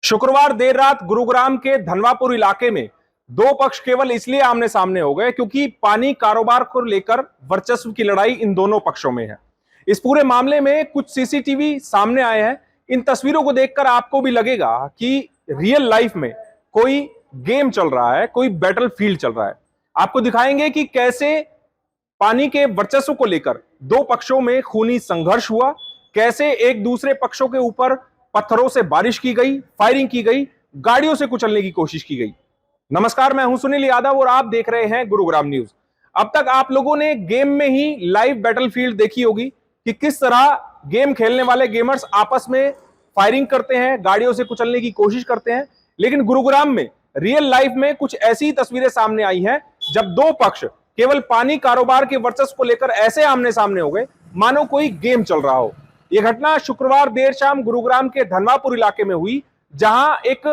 शुक्रवार देर रात गुरुग्राम के धनवापुर इलाके में दो पक्ष केवल इसलिए आमने सामने हो गए क्योंकि पानी कारोबार को लेकर वर्चस्व की लड़ाई इन दोनों पक्षों में है। इस पूरे मामले में कुछ सीसीटीवी सामने आए हैं। इन तस्वीरों को देखकर आपको भी लगेगा कि रियल लाइफ में कोई गेम चल रहा है, कोई बैटलफील्ड चल रहा है। आपको दिखाएंगे कि कैसे पानी के वर्चस्व को लेकर दो पक्षों में खूनी संघर्ष हुआ, कैसे एक दूसरे पक्षों के ऊपर पत्थरों से बारिश की गई, फायरिंग की गई, गाड़ियों से कुचलने की कोशिश की गई। नमस्कार, मैं हूं सुनील यादव और आप देख रहे हैं गुरुग्राम न्यूज। अब तक आप लोगों ने गेम में ही लाइव बैटलफील्ड देखी होगी कि किस तरह गेम खेलने वाले गेमर्स आपस में फायरिंग करते हैं, गाड़ियों से कुचलने की कोशिश करते हैं। लेकिन गुरुग्राम में रियल लाइफ में कुछ ऐसी तस्वीरें सामने आई हैं जब दो पक्ष केवल पानी कारोबार के वर्चस्व को लेकर ऐसे आमने सामने हो गए मानो कोई गेम चल रहा हो। यह घटना शुक्रवार देर शाम गुरुग्राम के धनवापुर इलाके में हुई, जहां एक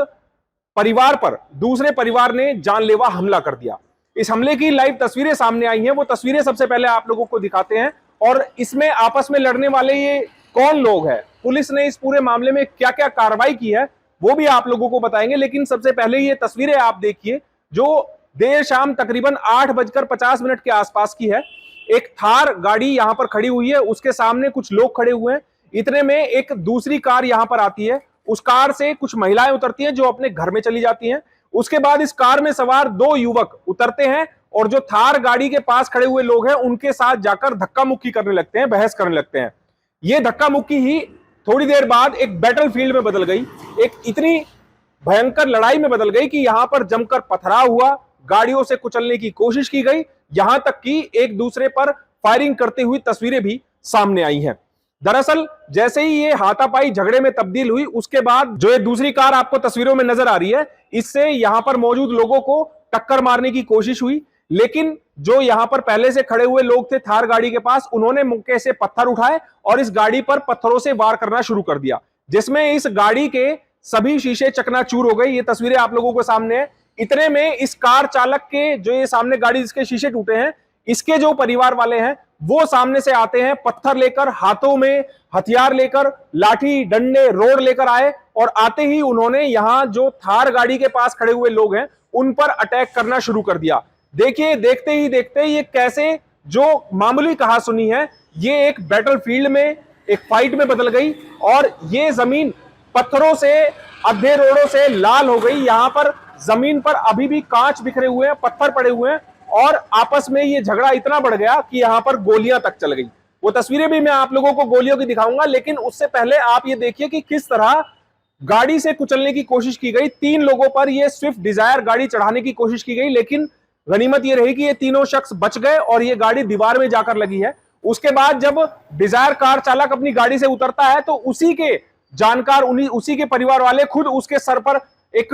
परिवार पर दूसरे परिवार ने जानलेवा हमला कर दिया। इस हमले की लाइव तस्वीरें सामने आई हैं। वो तस्वीरें सबसे पहले आप लोगों को दिखाते हैं और इसमें आपस में लड़ने वाले ये कौन लोग हैं, पुलिस ने इस पूरे मामले में क्या क्या कार्रवाई की है, वो भी आप लोगों को बताएंगे। लेकिन सबसे पहले ये तस्वीरें आप देखिए जो देर शाम तकरीबन 8:50 के आसपास की है। एक थार गाड़ी यहां पर खड़ी हुई है, उसके सामने कुछ लोग खड़े हुए हैं। इतने में एक दूसरी कार यहां पर आती है। उस कार से कुछ महिलाएं उतरती हैं जो अपने घर में चली जाती हैं। उसके बाद इस कार में सवार दो युवक उतरते हैं और जो थार गाड़ी के पास खड़े हुए लोग हैं उनके साथ जाकर धक्का मुक्की करने लगते हैं, बहस करने लगते हैं। ये धक्का मुक्की ही थोड़ी देर बाद एक बैटलफील्ड में बदल गई, एक इतनी भयंकर लड़ाई में बदल गई कि यहां पर जमकर पथराव हुआ, गाड़ियों से कुचलने की कोशिश की गई, यहां तक कि एक दूसरे पर फायरिंग करते हुई तस्वीरें भी सामने आई हैं। दरअसल जैसे ही ये हाथापाई झगड़े में तब्दील हुई, उसके बाद जो ये दूसरी कार आपको तस्वीरों में नजर आ रही है, इससे यहां पर मौजूद लोगों को टक्कर मारने की कोशिश हुई। लेकिन जो यहां पर पहले से खड़े हुए लोग थे थार गाड़ी के पास, उन्होंने मौके से पत्थर उठाए और इस गाड़ी पर पत्थरों से वार करना शुरू कर दिया, जिसमें इस गाड़ी के सभी शीशे चकनाचूर हो गए। ये तस्वीरें आप लोगों के सामने है। इतने में इस कार चालक के जो ये सामने गाड़ी जिसके शीशे टूटे हैं, इसके जो परिवार वाले हैं वो सामने से आते हैं, पत्थर लेकर, हाथों में हथियार लेकर, लाठी डंडे रोड लेकर आए और आते ही उन्होंने यहां जो थार गाड़ी के पास खड़े हुए लोग हैं उन पर अटैक करना शुरू कर दिया। देखिए, देखते ही देखते ये कैसे जो मामूली कहासुनी है ये एक बैटलफील्ड में, एक फाइट में बदल गई और ये जमीन पत्थरों से, अद्धे रोड़ों से लाल हो गई। यहां पर जमीन पर अभी भी कांच बिखरे हुए हैं, पत्थर पड़े हुए हैं और आपस में ये झगड़ा इतना बढ़ गया कि यहां पर गोलियां तक चल गई। वो तस्वीरें भी मैं आप लोगों को गोलियों की दिखाऊंगा, लेकिन उससे पहले आप ये देखिए कि किस तरह गाड़ी से कुचलने की कोशिश की गई। 3 लोगों पर ये स्विफ्ट डिजायर गाड़ी चढ़ाने की कोशिश की गई, लेकिन गनीमत ये रही कि ये तीनों शख्स बच गए और ये गाड़ी दीवार में जाकर लगी है। उसके बाद जब डिजायर कार चालक अपनी गाड़ी से उतरता है तो उसी के जानकार, उसी के परिवार वाले खुद उसके सर पर एक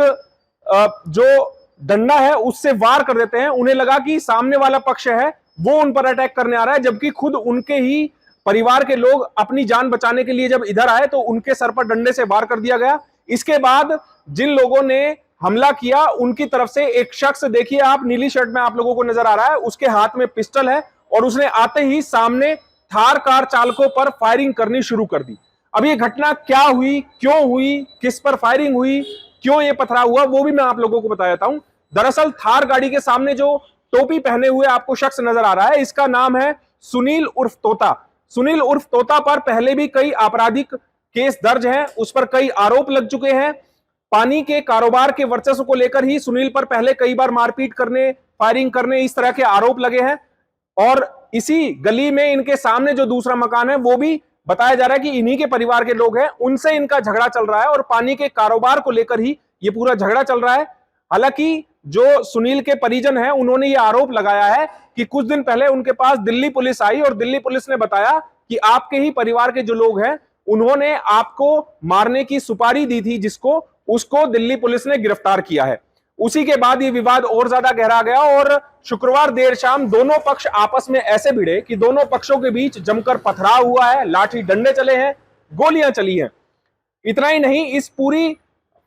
जो डंडा है उससे वार कर देते हैं। उन्हें लगा कि सामने वाला पक्ष है वो उन पर अटैक करने आ रहा है, जबकि खुद उनके ही परिवार के लोग अपनी जान बचाने के लिए जब इधर आए तो उनके सर पर डंडे से वार कर दिया गया। इसके बाद जिन लोगों ने हमला किया उनकी तरफ से एक शख्स, देखिए आप, नीली शर्ट में आप लोगों को नजर आ रहा है, उसके हाथ में पिस्टल है और उसने आते ही सामने थार कार चालकों पर फायरिंग करनी शुरू कर दी। अब ये घटना क्या हुई, क्यों हुई, किस पर फायरिंग हुई, क्यों ये पथराव हुआ, वो भी मैं आप लोगों को बता देता हूं। दरअसल थार गाड़ी के सामने जो टोपी पहने हुए आपको शख्स नजर आ रहा है, इसका नाम है सुनील उर्फ तोता। सुनील उर्फ तोता पर पहले भी कई आपराधिक केस दर्ज हैं, उस पर कई आरोप लग चुके हैं। पानी के कारोबार के वर्चस्व को लेकर ही सुनील पर पहले कई बार मारपीट करने, फायरिंग करने, इस तरह के आरोप लगे हैं। और इसी गली में इनके सामने जो दूसरा मकान है वो भी बताया जा रहा है कि इन्हीं के परिवार के लोग हैं, उनसे इनका झगड़ा चल रहा है और पानी के कारोबार को लेकर ही ये पूरा झगड़ा चल रहा है। हालांकि जो सुनील के परिजन हैं उन्होंने ये आरोप लगाया है कि कुछ दिन पहले उनके पास दिल्ली पुलिस आई और दिल्ली पुलिस ने बताया कि आपके ही परिवार के जो लोग हैं उन्होंने आपको मारने की सुपारी दी थी, जिसको उसको दिल्ली पुलिस ने गिरफ्तार किया है। उसी के बाद ये विवाद और ज्यादा गहरा गया और शुक्रवार देर शाम दोनों पक्ष आपस में ऐसे भिड़े कि दोनों पक्षों के बीच जमकर पथराव हुआ है, लाठी डंडे चले हैं, गोलियां चली हैं। इतना ही नहीं, इस पूरी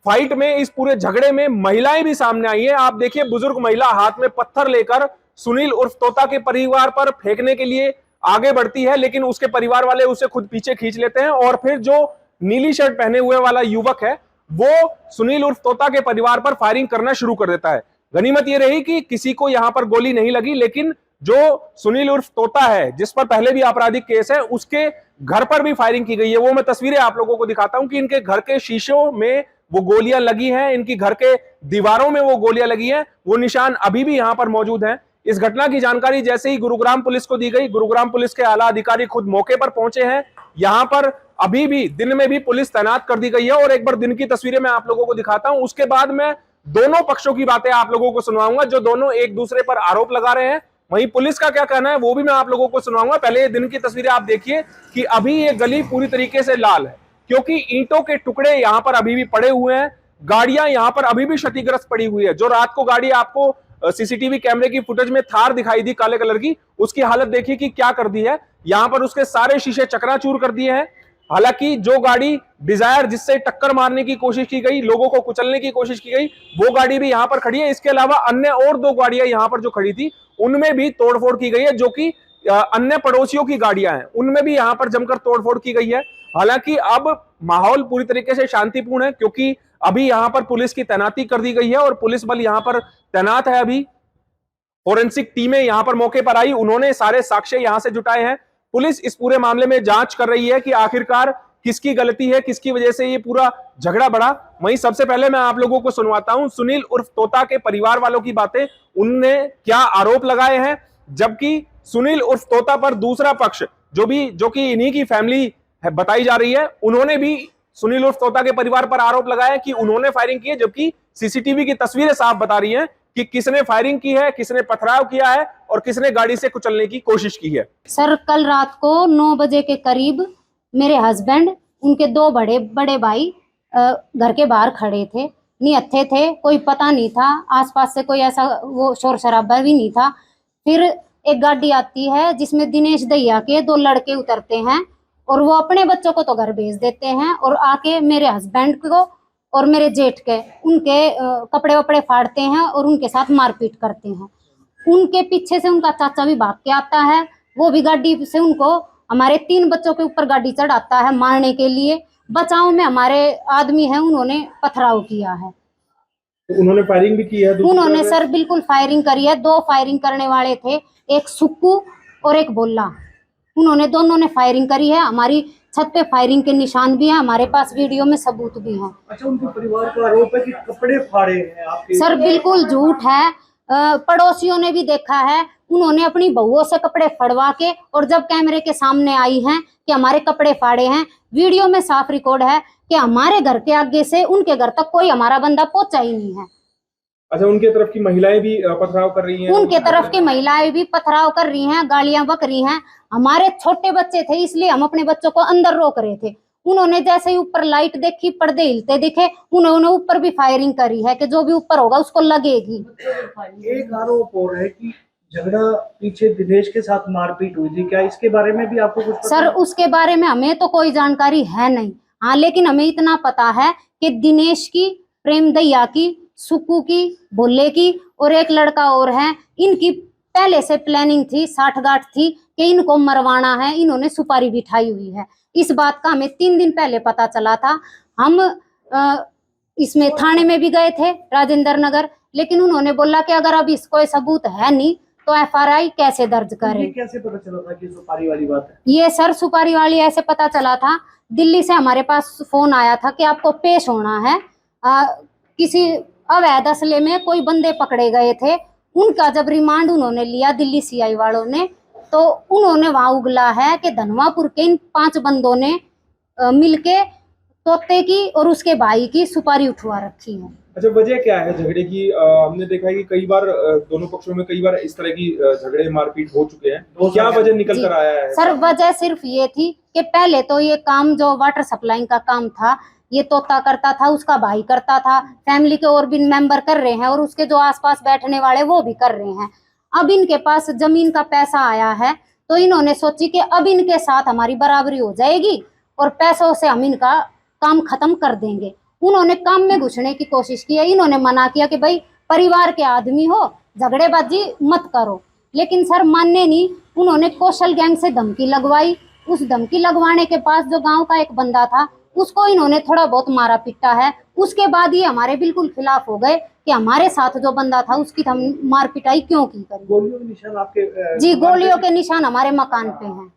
फाइट में, इस पूरे झगड़े में महिलाएं भी सामने आई है। आप देखिए, बुजुर्ग महिला हाथ में पत्थर लेकर सुनील उर्फ तोता के परिवार पर फेंकने के लिए आगे बढ़ती है, लेकिन उसके परिवार वाले उसे खुद पीछे खींच लेते हैं और फिर जो नीली शर्ट पहने हुए वाला युवक है वो सुनील उर्फ तोता के परिवार पर फायरिंग करना शुरू कर देता है। गनीमत ये रही कि किसी को यहां पर गोली नहीं लगी, लेकिन जो सुनील उर्फ तोता है, जिस पर पहले भी आपराधिक केस है, उसके घर पर भी फायरिंग की गई है। वो मैं तस्वीरें आप लोगों को दिखाता हूं कि इनके घर के शीशों में वो गोलियां लगी हैं, इनकी घर के दीवारों में वो गोलियां लगी हैं, वो निशान अभी भी यहां पर मौजूद हैं। इस घटना की जानकारी जैसे ही गुरुग्राम पुलिस को दी गई, गुरुग्राम पुलिस के आला अधिकारी खुद मौके पर पहुंचे हैं। यहां पर अभी भी दिन में भी पुलिस तैनात कर दी गई है और एक बार दिन की तस्वीरें मैं आप लोगों को दिखाता हूं। उसके बाद मैं दोनों पक्षों की बातें आप लोगों को सुनवाऊंगा, जो दोनों एक दूसरे पर आरोप लगा रहे हैं। वहीं पुलिस का क्या कहना है वो भी मैं आप लोगों को सुनवाऊंगा। पहले ये दिन की तस्वीरें आप देखिए कि अभी ये गली पूरी तरीके से लाल है, क्योंकि ईंटों के टुकड़े यहां पर अभी भी पड़े हुए हैं। गाड़ियां यहां पर अभी भी क्षतिग्रस्त पड़ी हुई है। जो रात को गाड़ी आपको सीसीटीवी कैमरे की फुटेज में थार दिखाई दी काले कलर की, उसकी हालत देखिए कि क्या कर दी है। यहां पर उसके सारे शीशे चकनाचूर कर दिए हैं। हालांकि जो गाड़ी डिजायर जिससे टक्कर मारने की कोशिश की गई, लोगों को कुचलने की कोशिश की गई, वो गाड़ी भी यहां पर खड़ी है। इसके अलावा अन्य और 2 गाड़ियां यहां पर जो खड़ी थी उनमें भी तोड़फोड़ की गई है, जो कि अन्य पड़ोसियों की गाड़ियां हैं, उनमें भी यहां पर जमकर तोड़फोड़ की गई है। हालांकि अब माहौल पूरी तरीके से शांतिपूर्ण है, क्योंकि अभी यहां पर पुलिस की तैनाती कर दी गई है और पुलिस बल यहां पर तैनात है। अभी फोरेंसिक टीमें यहां पर मौके पर आई, उन्होंने सारे साक्ष्य यहां से जुटाए हैं। पुलिस इस पूरे मामले में जांच कर रही है कि आखिरकार किसकी गलती है, किसकी वजह से ये पूरा झगड़ा बढ़ा। वहीं सबसे पहले मैं आप लोगों को सुनवाता हूं सुनील उर्फ तोता के परिवार वालों की बातें, उनने क्या आरोप लगाए हैं, जबकि सुनील उर्फ तोता पर दूसरा पक्ष जो कि इन्हीं की फैमिली है बताई जा रही है, उन्होंने भी सुनील उर्फ तोता के परिवार पर आरोप लगाया कि उन्होंने फायरिंग की है, जबकि सीसीटीवी की तस्वीरें साफ बता रही हैं कि किसने फायरिंग की है, किसने पथराव किया है और किसने गाड़ी से कुचलने की कोशिश की है। सर, कल रात को 9 बजे के करीब मेरे हस्बैंड, उनके 2 बड़े भाई घर के बाहर खड़े थे, निहत्थे थे, कोई पता नहीं था, आसपास से कोई ऐसा वो शोर शराबा भी नहीं था। फिर एक गाड़ी आती है जिसमें दिनेश दैया के 2 लड़के उतरते हैं और वो अपने बच्चों को तो घर भेज देते हैं और आके मेरे हस्बैंड को और मेरे जेठ के उनके कपड़े वपड़े फाड़ते हैं और उनके साथ मारपीट करते हैं। उनके पीछे से उनका चाचा भी भाग के आता है, वो भी गाड़ी से उनको हमारे 3 बच्चों के ऊपर गाड़ी चढ़ाता है मारने के लिए। बचाव में हमारे आदमी हैं, उन्होंने पथराव किया है। तो उन्होंने फायरिंग भी की है? उन्होंने सर बिल्कुल फायरिंग करी है। 2 फायरिंग करने वाले थे, एक सुक्कू और एक बोला, उन्होंने दोनों ने फायरिंग करी है। हमारी छत पे फायरिंग के निशान भी हैं, हमारे पास वीडियो में सबूत भी हैं। अच्छा, उनके परिवार का आरोप है कि कपड़े फाड़े हैं आपके? सर बिल्कुल झूठ है। पड़ोसियों ने भी देखा है, उन्होंने अपनी बहुओं से कपड़े फड़वा के और जब कैमरे के सामने आई हैं कि हमारे कपड़े फाड़े हैं, वीडियो में साफ रिकॉर्ड है कि हमारे घर के आगे से उनके घर तक कोई हमारा बंदा पहुंचा ही नहीं है। अच्छा, उनके तरफ की महिलाएं भी पथराव कर रही हैं? उनके तरफ की महिलाएं भी पथराव कर रही हैं, गालियां बक रही हैं। हमारे छोटे बच्चे थे इसलिए हम अपने बच्चों को अंदर रोक रहे थे। उन्होंने जैसे ही ऊपर लाइट देखी, पर्दे हिलते दिखे, उन्होंने ऊपर भी फायरिंग करी है कि जो भी ऊपर होगा उसको लगेगी। एक आरोप और है कि झगड़ा पीछे दिनेश के साथ मारपीट हुई थी, क्या इसके बारे में भी आपको कुछ पता सर है? उसके बारे में हमें तो कोई जानकारी है नहीं। हाँ, लेकिन हमें इतना पता है कि दिनेश की, प्रेम दैया की, सुक्कू की, भोले की और एक लड़का और है, इनकी पहले से प्लानिंग थी, साठगांठ थी कि इनको मरवाना है। इन्होंने सुपारी बिठाई हुई है। इस बात का हमें 3 दिन पहले पता चला था। हम इसमें थाने में भी गए थे, राजेंद्र नगर, लेकिन उन्होंने बोला कि अगर अब इसको सबूत है नहीं तो एफआईआर कैसे दर्ज करें। ये कैसे पता चला था कि सुपारी वाली बात है? ये सर सुपारी वाली ऐसे पता चला था, दिल्ली से हमारे पास फोन आया था कि आपको पेश होना है। किसी अवैध असले में कोई बंदे पकड़े गए थे, उनका जब रिमांड उन्होंने लिया दिल्ली सीआई वालों ने, तो उन्होंने वहां उगला है कि धनवापुर के इन 5 बंदों ने मिलके तोते की और उसके भाई की सुपारी उठवा रखी है। अच्छा, वजह क्या है झगड़े की? हमने देखा है कि कई बार दोनों पक्षों में कई बार इस तरह की झगड़े मारपीट हो चुके हैं, क्या वजह निकल कर आया है? सर वजह सिर्फ ये थी कि पहले तो ये काम जो वाटर सप्लाइंग का काम था ये तोता करता था, उसका भाई करता था, फैमिली के और भी मेंबर कर रहे हैं और उसके जो आसपास बैठने वाले वो भी कर रहे हैं। अब इनके पास जमीन का पैसा आया है तो इन्होंने सोची कि अब इनके साथ हमारी बराबरी हो जाएगी और पैसों से हम इनका काम खत्म कर देंगे। उन्होंने काम में घुसने की कोशिश की है। इन्होंने मना किया कि भाई परिवार के आदमी हो, झगड़ेबाजी मत करो, लेकिन सर मानने नहीं। उन्होंने कौशल गैंग से धमकी लगवाई। उस धमकी लगवाने के पास जो गांव का एक बंदा था उसको इन्होंने थोड़ा बहुत मारा पीटा है। उसके बाद ये हमारे बिल्कुल खिलाफ हो गए कि हमारे साथ जो बंदा था उसकी हम मार पिटाई क्यों की करें। गोलियों के निशान आपके जी, गोलियों के निशान हमारे मकान पे हैं।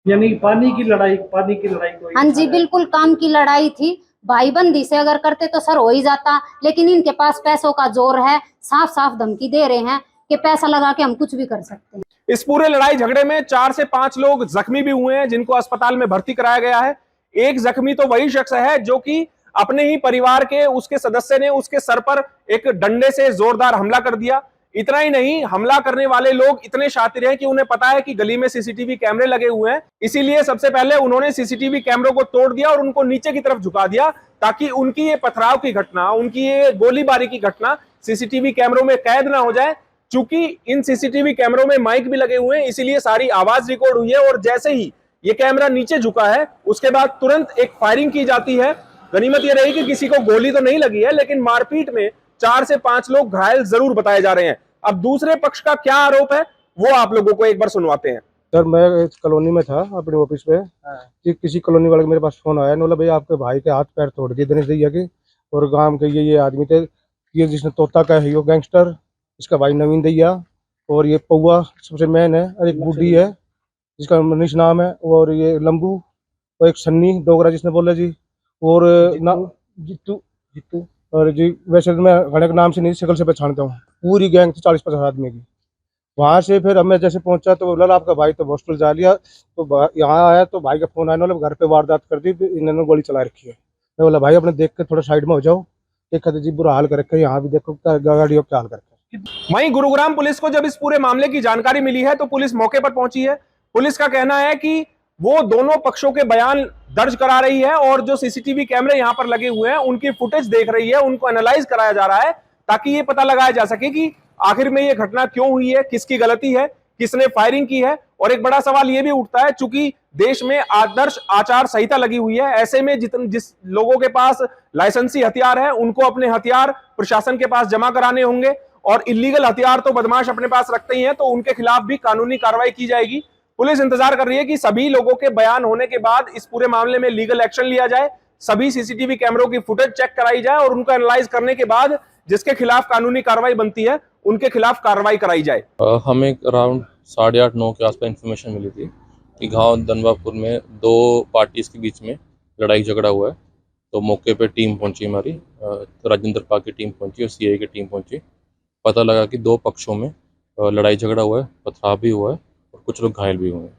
यानी पानी की लड़ाई कोई हाँ जी, बिल्कुल काम की लड़ाई थी। भाईबंदी से अगर करते तो सर हो ही जाता, लेकिन इनके पास पैसों का जोर है। साफ साफ धमकी दे रहे हैं कि पैसा लगा के हम कुछ भी कर सकते हैं। इस पूरे लड़ाई झगड़े में 4 से 5 लोग जख्मी भी हुए हैं, जिनको अस्पताल में भर्ती कराया गया है। एक जख्मी तो वही शख्स है जो कि अपने ही परिवार के उसके सदस्य ने उसके सर पर एक डंडे से जोरदार हमला कर दिया। इतना ही नहीं, हमला करने वाले लोग इतने शातिर हैं कि उन्हें पता है कि गली में सीसीटीवी कैमरे लगे हुए हैं, इसीलिए सबसे पहले उन्होंने सीसीटीवी कैमरों को तोड़ दिया और उनको नीचे की तरफ झुका दिया, ताकि उनकी ये पथराव की घटना, उनकी ये गोलीबारी की घटना सीसीटीवी कैमरों में कैद ना हो जाए। चूंकि इन सीसीटीवी कैमरों में माइक भी लगे हुए हैं, इसीलिए सारी आवाज रिकॉर्ड हुई है और जैसे ही ये कैमरा नीचे झुका है उसके बाद तुरंत एक फायरिंग की जाती है। गनीमत ये रही कि किसी को गोली तो नहीं लगी है, लेकिन मारपीट में 4 से 5 लोग घायल जरूर बताए जा रहे हैं। अब दूसरे पक्ष का क्या आरोप है वो आप लोगों को एक बार सुनवाते हैं। सर, मैं इस कॉलोनी में था अपने ऑफिस पे कि किसी कॉलोनी वाले मेरे पास फोन आया, बोला भाई आपके भाई के हाथ पैर तोड़ दिए दिनेश दैया के, और गांव के ये आदमी थे, ये जिसने तोता का है, यो गैंगस्टर, इसका भाई नवीन दैया, और ये पौआ सबसे मेन है, और एक बुड्ढी है जिसका मनीष नाम है, और ये लंबू, और एक सन्नी डोगरा जिसने बोला जी, और ना जित्तू, और जी वैसे तो मैं घने के नाम से नहीं, शक्ल से पहचानता हूँ। पूरी गैंग थी 40-50 आदमी की। वहां से फिर हमें जैसे पहुंचा तो बोला आपका भाई तो हॉस्टल जा लिया, तो यहाँ आया तो भाई का फोन आया, घर पे वारदात कर दी, इन्होंने गोली चला रखी है। मैं बोला भाई अपने देख के थोड़ा साइड में हो जाओ, देखा जी बुरा हाल कर रखा है, यहाँ भी देखो गाड़ियों का हाल कर रखा है। वहीं गुरुग्राम पुलिस को जब इस पूरे मामले की जानकारी मिली है तो पुलिस मौके पर पहुंची है। पुलिस का कहना है कि वो दोनों पक्षों के बयान दर्ज करा रही है और जो सीसीटीवी कैमरे यहां पर लगे हुए हैं उनकी फुटेज देख रही है, उनको एनालाइज कराया जा रहा है, ताकि ये पता लगाया जा सके कि आखिर में ये घटना क्यों हुई है, किसकी गलती है, किसने फायरिंग की है। और एक बड़ा सवाल ये भी उठता है, चूंकि देश में आदर्श आचार संहिता लगी हुई है, ऐसे में जिस लोगों के पास लाइसेंसी हथियार है उनको अपने हथियार प्रशासन के पास जमा कराने होंगे, और इलीगल हथियार तो बदमाश अपने पास रखते ही हैं, तो उनके खिलाफ भी कानूनी कार्रवाई की जाएगी। पुलिस इंतजार कर रही है कि सभी लोगों के बयान होने के बाद इस पूरे मामले में लीगल एक्शन लिया जाए, सभी सीसीटीवी कैमरों की फुटेज चेक कराई जाए और उनको एनालाइज करने के बाद जिसके खिलाफ कानूनी कार्रवाई बनती है उनके खिलाफ कार्रवाई कराई जाए। हमें अराउंड 8:30-9 के आसपास इन्फॉर्मेशन मिली थी कि गांव धनवापुर में 2 पार्टीज के बीच में लड़ाई झगड़ा हुआ है। तो मौके पे टीम पहुंची, हमारी राजेंद्र पाल की टीम पहुंची और सीआई की टीम पहुंची। पता लगा कि 2 पक्षों में लड़ाई झगड़ा हुआ है, पथराव भी हुआ है और कुछ लोग घायल भी हुए हैं।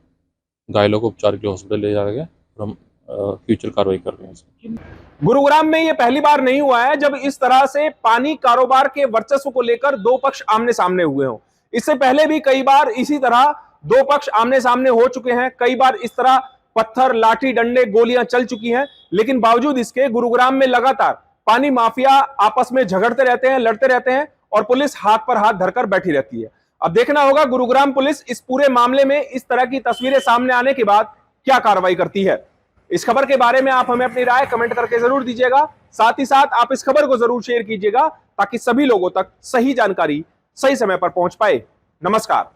घायलों को उपचार के लिए हॉस्पिटल ले जाया गया और हम फ्यूचर कार्रवाई कर रहे हैं। गुरुग्राम में यह पहली बार नहीं हुआ है जब इस तरह से पानी कारोबार के वर्चस्व को लेकर 2 पक्ष आमने सामने हुए हों। इससे पहले भी कई बार इसी तरह 2 पक्ष आमने सामने हो चुके हैं, कई बार इस तरह पत्थर, लाठी, डंडे, गोलियां चल चुकी हैं, लेकिन बावजूद इसके गुरुग्राम में लगातार पानी माफिया आपस में झगड़ते रहते हैं, लड़ते रहते हैं और पुलिस हाथ पर हाथ धरकर बैठी रहती है। अब देखना होगा गुरुग्राम पुलिस इस पूरे मामले में इस तरह की तस्वीरें सामने आने के बाद क्या कार्रवाई करती है। इस खबर के बारे में आप हमें अपनी राय कमेंट करके जरूर दीजिएगा। साथ ही साथ आप इस खबर को जरूर शेयर कीजिएगा ताकि सभी लोगों तक सही जानकारी सही समय पर पहुंच पाए। नमस्कार।